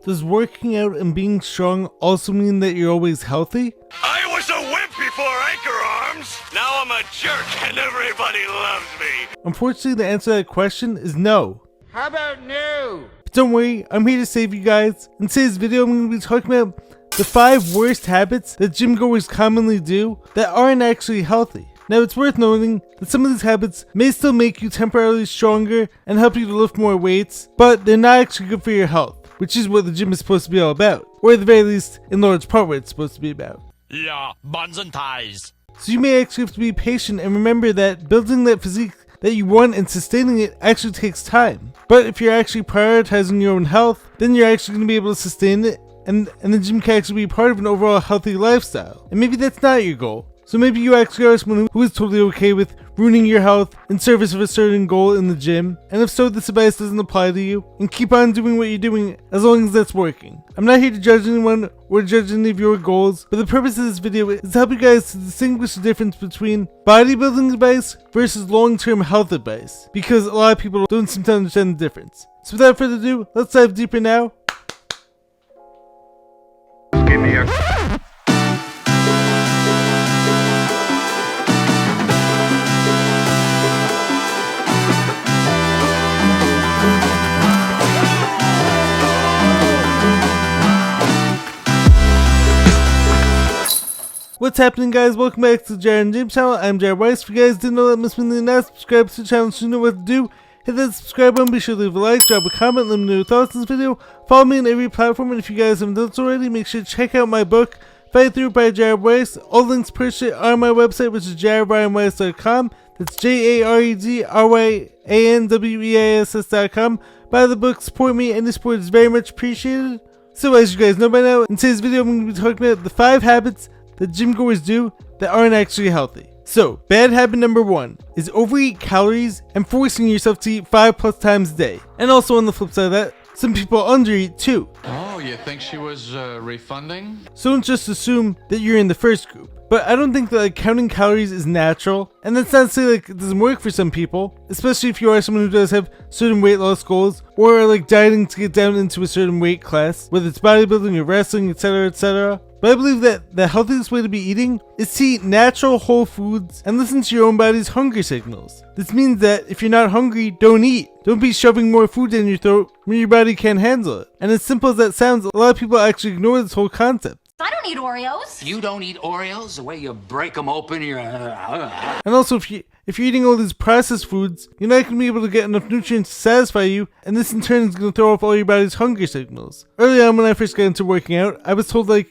Does working out and being strong also mean that you're always healthy? I was a wimp before Anchor Arms. Now I'm a jerk and everybody loves me. Unfortunately, the answer to that question is no. How about no? But don't worry, I'm here to save you guys. In today's video, I'm going to be talking about the 5 worst habits that gym goers commonly do that aren't actually healthy. Now, it's worth noting that some of these habits may still make you temporarily stronger and help you to lift more weights, but they're not actually good for your health, which is what the gym is supposed to be all about, or at the very least, in large part what it's supposed to be about. Yeah, buns and ties. So you may actually have to be patient and remember that building that physique that you want and sustaining it actually takes time. But if you're actually prioritizing your own health, then you're actually going to be able to sustain it, and the gym can actually be part of an overall healthy lifestyle. And maybe that's not your goal. So maybe you actually are someone who is totally okay with ruining your health in service of a certain goal in the gym. And if so, this advice doesn't apply to you. And keep on doing what you're doing as long as that's working. I'm not here to judge anyone or judge any of your goals, but the purpose of this video is to help you guys to distinguish the difference between bodybuilding advice versus long-term health advice. Because a lot of people don't seem to understand the difference. So without further ado, let's dive deeper now. Give me a... What's happening, guys? Welcome back to the Jared and James channel. I'm Jared Weiss. If you guys didn't know that, must be now subscribe to the channel so you know what to do. Hit that subscribe button, be sure to leave a like, drop a comment, let me know your thoughts on this video. Follow me on every platform, and if you guys haven't done so already, make sure to check out my book, Fight Through by Jared Weiss. All links purchased are on my website, which is jaredbryanweiss.com. That's JAREDRYANWEISS.com. Buy the book, support me, any support is very much appreciated. So as you guys know by now, in today's video I'm going to be talking about the 5 habits that gym goers do that aren't actually healthy. So, bad habit number 1 is overeat calories and forcing yourself to eat 5+ times a day. And also on the flip side of that, some people undereat too. Oh, you think she was refunding? So don't just assume that you're in the first group. But I don't think that counting calories is natural, and that's not to say it doesn't work for some people, especially if you are someone who does have certain weight loss goals or are dieting to get down into a certain weight class, whether it's bodybuilding or wrestling, etc, etc. But I believe that the healthiest way to be eating is to eat natural whole foods and listen to your own body's hunger signals. This means that if you're not hungry, don't eat. Don't be shoving more food down your throat when your body can't handle it. And as simple as that sounds, a lot of people actually ignore this whole concept. I don't eat Oreos. You don't eat Oreos? The way you break them open, you're... And also, if you're eating all these processed foods, you're not going to be able to get enough nutrients to satisfy you, and this in turn is going to throw off all your body's hunger signals. Early on when I first got into working out, I was told to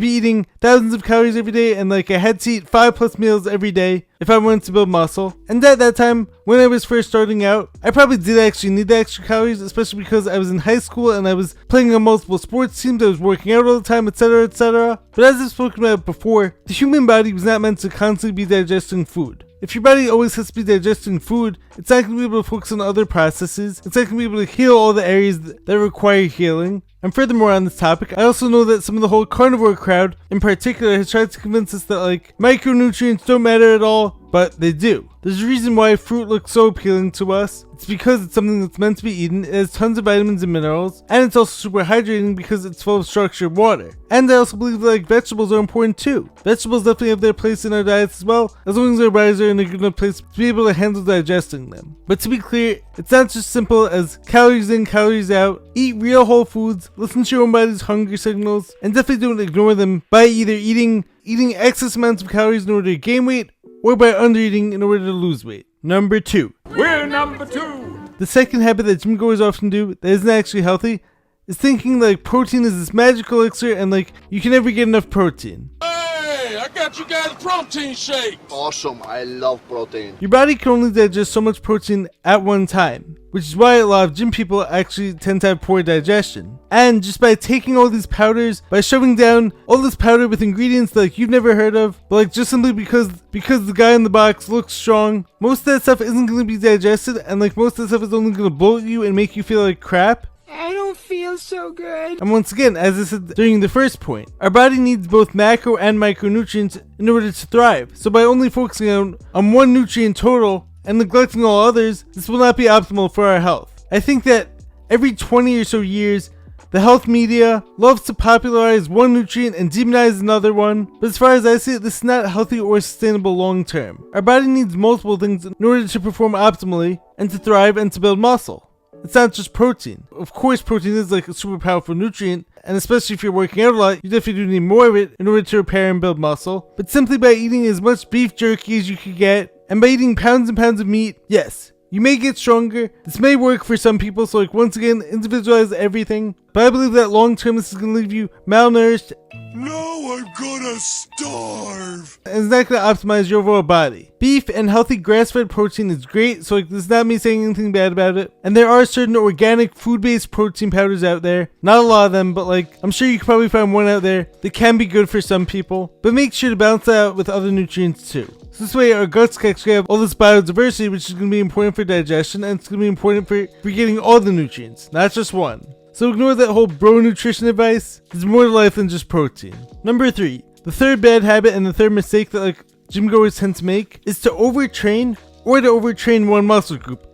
be eating thousands of calories every day, and I had to eat 5+ meals every day if I wanted to build muscle. And at that time, when I was first starting out, I probably did actually need the extra calories, especially because I was in high school and I was playing on multiple sports teams, I was working out all the time, etc, etc. But as I've spoken about before, the human body was not meant to constantly be digesting food. If your body always has to be digesting food, it's not going to be able to focus on other processes, it's not going to be able to heal all the areas that require healing. And furthermore on this topic, I also know that some of the whole carnivore crowd in particular has tried to convince us that micronutrients don't matter at all, but they do. There's a reason why fruit looks so appealing to us. It's because it's something that's meant to be eaten, it has tons of vitamins and minerals, and it's also super hydrating because it's full of structured water. And I also believe that vegetables are important too. Vegetables definitely have their place in our diets as well, as long as our bodies are in a good enough place to be able to handle digesting them. But to be clear, it's not just simple as calories in, calories out. Eat real whole foods, listen to your own body's hunger signals, and definitely don't ignore them by either eating excess amounts of calories in order to gain weight, or by undereating in order to lose weight. Number 2. We're number 2! The second habit that gym goers often do that isn't actually healthy is thinking protein is this magical elixir and you can never get enough protein. Hey, I got you guys a protein shake! Awesome, I love protein. Your body can only digest so much protein at one time, which is why a lot of gym people actually tend to have poor digestion. And just by taking all these powders, by shoving down all this powder with ingredients that you've never heard of, but just simply because the guy in the box looks strong, most of that stuff isn't going to be digested, and most of that stuff is only going to bloat you and make you feel like crap. I don't feel so good. And once again, as I said during the first point, our body needs both macro and micronutrients in order to thrive. So by only focusing on one nutrient total and neglecting all others, this will not be optimal for our health. I think that every 20 or so years, The health media loves to popularize one nutrient and demonize another one, but as far as I see it, this is not healthy or sustainable long term. Our body needs multiple things in order to perform optimally and to thrive and to build muscle. It's not just protein. Of course, protein is like a super powerful nutrient, and especially if you're working out a lot, you definitely do need more of it in order to repair and build muscle. But simply by eating as much beef jerky as you could get, and by eating pounds and pounds of meat, yes, you may get stronger. This may work for some people, so once again, individualize everything. But I believe that long term this is going to leave you malnourished. Now I'm gonna starve. And it's not going to optimize your overall body. Beef and healthy grass-fed protein is great, so this is not me saying anything bad about it. And there are certain organic food-based protein powders out there. Not a lot of them, but I'm sure you can probably find one out there that can be good for some people. But make sure to balance that out with other nutrients too. So this way our guts can actually have all this biodiversity, which is going to be important for digestion, and it's going to be important for getting all the nutrients, not just one. So ignore that whole bro nutrition advice. There's more to life than just protein. Number 3, the third bad habit and the third mistake that gym goers tend to make is to overtrain or to overtrain one muscle group.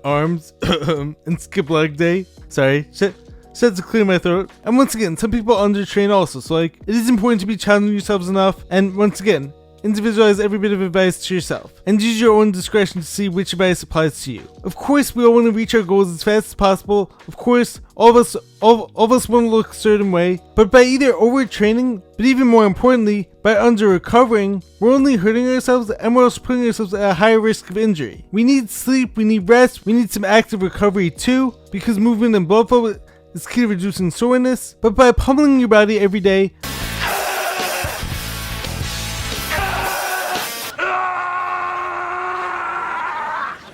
Arms and skip leg day. Sorry, shit to clear my throat. And once again, some people undertrain also, so it is important to be challenging yourselves enough, and once again, individualize every bit of advice to yourself, and use your own discretion to see which advice applies to you. Of course, we all want to reach our goals as fast as possible. Of course, all of us want to look a certain way, but by either overtraining, but even more importantly, by under-recovering, we're only hurting ourselves, and we're also putting ourselves at a higher risk of injury. We need sleep, we need rest, we need some active recovery too, because movement and blood flow is key to reducing soreness. But by pummeling your body every day,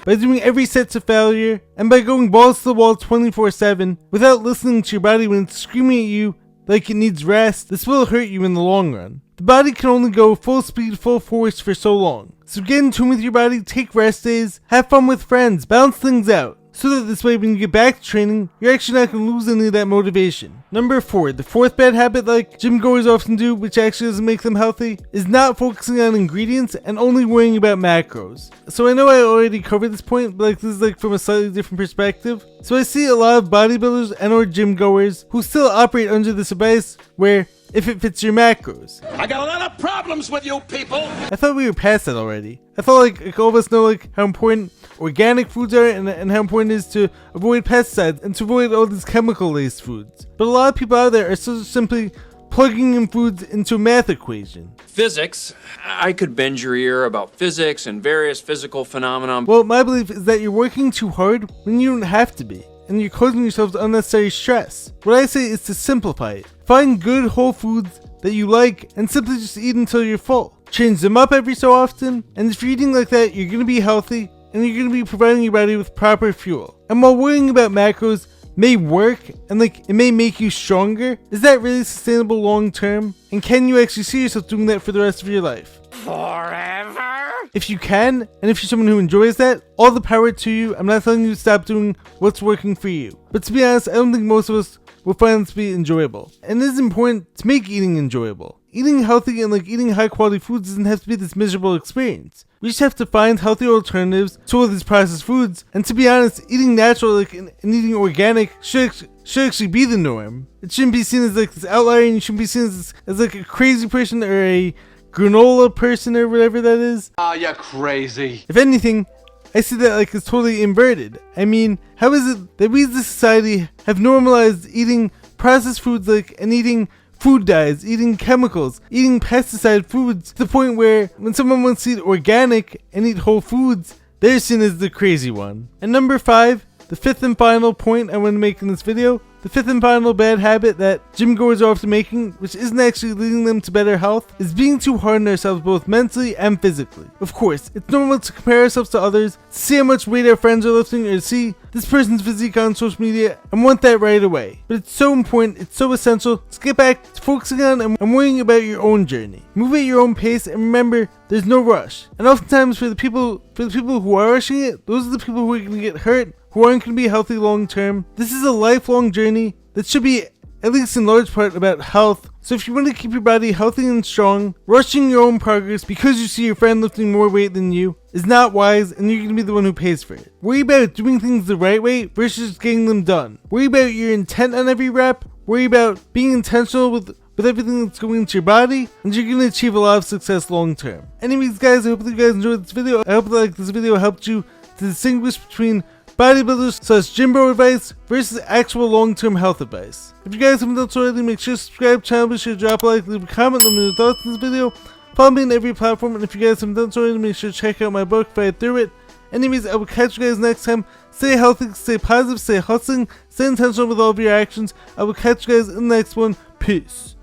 by doing every set to failure, and by going balls to the wall 24/7 without listening to your body when it's screaming at you like it needs rest, this will hurt you in the long run. The body can only go full speed, full force for so long. So get in tune with your body, take rest days, have fun with friends, balance things out, so that this way when you get back to training, you're actually not going to lose any of that motivation. Number 4, the fourth bad habit gym goers often do, which actually doesn't make them healthy, is not focusing on ingredients and only worrying about macros. So I know I already covered this point, but this is from a slightly different perspective. So I see a lot of bodybuilders and or gym goers who still operate under this advice where if it fits your macros. I got a lot of problems with you people. I thought we were past that already. I thought all of us know how important organic foods are and how important it is to avoid pesticides and to avoid all these chemical laced foods. But a lot of people out there are still simply plugging in foods into a math equation. Physics. I could bend your ear about physics and various physical phenomena. Well, my belief is that you're working too hard when you don't have to be, and you're causing yourselves unnecessary stress. What I say is to simplify it. Find good whole foods that you like and simply just eat until you're full. Change them up every so often, and if you're eating like that, you're going to be healthy and you're going to be providing your body with proper fuel. And while worrying about macros may work and it may make you stronger, is that really sustainable long term? And can you actually see yourself doing that for the rest of your life? Forever? If you can, and if you're someone who enjoys that, all the power to you. I'm not telling you to stop doing what's working for you. But to be honest, I don't think most of us will find it to be enjoyable. And it is important to make eating enjoyable. Eating healthy and eating high quality foods doesn't have to be this miserable experience. We just have to find healthy alternatives to all these processed foods. And to be honest, eating natural and eating organic should actually be the norm. It shouldn't be seen as this outlier, and you shouldn't be seen as a crazy person or a granola person or whatever that is. You're crazy. If anything, I see that it's totally inverted. I mean, how is it that we as a society have normalized eating processed foods and eating food dyes, eating chemicals, eating pesticide foods to the point where when someone wants to eat organic and eat whole foods, they're seen as the crazy one. And number 5, the fifth and final point I want to make in this video, the fifth and final bad habit that gym goers are often making, which isn't actually leading them to better health, is being too hard on ourselves both mentally and physically. Of course, it's normal to compare ourselves to others, to see how much weight our friends are lifting, or to see this person's physique on social media and want that right away. But it's so important, it's so essential to get back to focusing on and worrying about your own journey. Move at your own pace, and remember, there's no rush. And oftentimes for the people who are rushing it, those are the people who are going to get hurt, who aren't going to be healthy long term. This is a lifelong journey that should be, at least in large part, about health, So if you want to keep your body healthy and strong, rushing your own progress because you see your friend lifting more weight than you is not wise, and you're going to be the one who pays for it. Worry about doing things the right way versus getting them done. Worry about your intent on every rep. Worry about being intentional with everything that's going into your body, and you're going to achieve a lot of success long term. Anyways guys, I hope that you guys enjoyed this video. I hope that this video helped you to distinguish between bodybuilders / gym bro advice versus actual long-term health advice. If you guys haven't done so already, make sure to subscribe to the channel, be sure to drop a like, leave a comment, let me know your thoughts on this video. Follow me on every platform, and if you guys haven't done so already, make sure to check out my book, Fight Through It. Anyways, I will catch you guys next time. Stay healthy, stay positive, stay hustling, stay intentional with all of your actions. I will catch you guys in the next one. Peace.